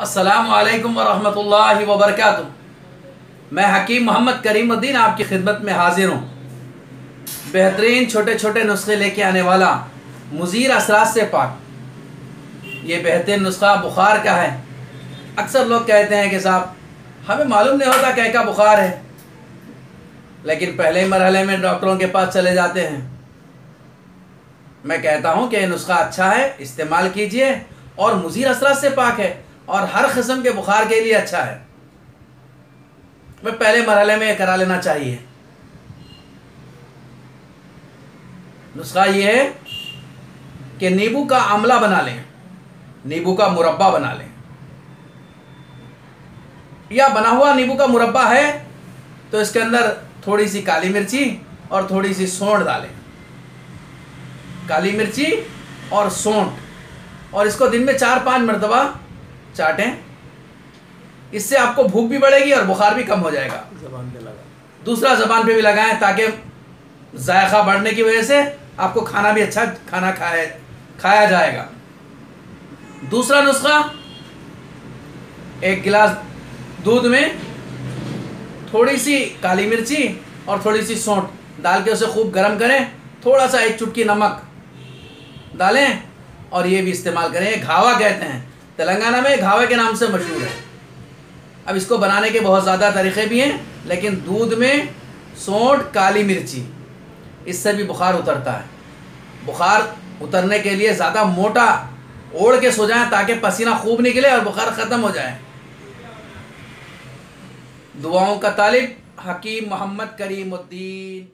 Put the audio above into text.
अस्सलामु अलैकुम वरहमतुल्लाहि वबरकातुहू। मैं हकीम मोहम्मद करीमुद्दीन आपकी खिदमत में हाजिर हूँ। बेहतरीन छोटे छोटे नुस्खे लेके आने वाला मुज़ीर असरात से पाक। ये बेहतरीन नुस्खा बुखार का है। अक्सर लोग कहते हैं कि साहब हमें मालूम नहीं होता क्या का बुखार है, लेकिन पहले मरहले में डॉक्टरों के पास चले जाते हैं। मैं कहता हूँ कि ये नुस्खा अच्छा है, इस्तेमाल कीजिए और मुज़ीर असरात से पाक है और हर किस्म के बुखार के लिए अच्छा है। मैं पहले मरहले में करा लेना चाहिए। नुस्खा ये है कि नींबू का आमला बना लें, नींबू का मुरब्बा बना लें, या बना हुआ नींबू का मुरब्बा है तो इसके अंदर थोड़ी सी काली मिर्ची और थोड़ी सी सौंठ डालें। काली मिर्ची और सौंठ, और इसको दिन में 4-5 मरतबा चाटें। इससे आपको भूख भी बढ़ेगी और बुखार भी कम हो जाएगा। ज़बान पे लगा, दूसरा ज़बान पे भी लगाएं ताकि जायका बढ़ने की वजह से आपको खाना भी अच्छा खाना खाया जाएगा। दूसरा नुस्खा, 1 गिलास दूध में थोड़ी सी काली मिर्ची और थोड़ी सी सौंठ डाल के उसे खूब गर्म करें। थोड़ा सा 1 चुटकी नमक डालें और ये भी इस्तेमाल करें। घावा कहते हैं, तेलंगाना में घावे के नाम से मशहूर है। अब इसको बनाने के बहुत ज़्यादा तरीक़े भी हैं, लेकिन दूध में सौंठ, काली मिर्ची, इससे भी बुखार उतरता है। बुखार उतरने के लिए ज़्यादा मोटा ओढ़ के सो जाएं ताकि पसीना खूब निकले और बुखार ख़त्म हो जाए। दुआओं का तालिब हकीम मोहम्मद करीमुद्दीन।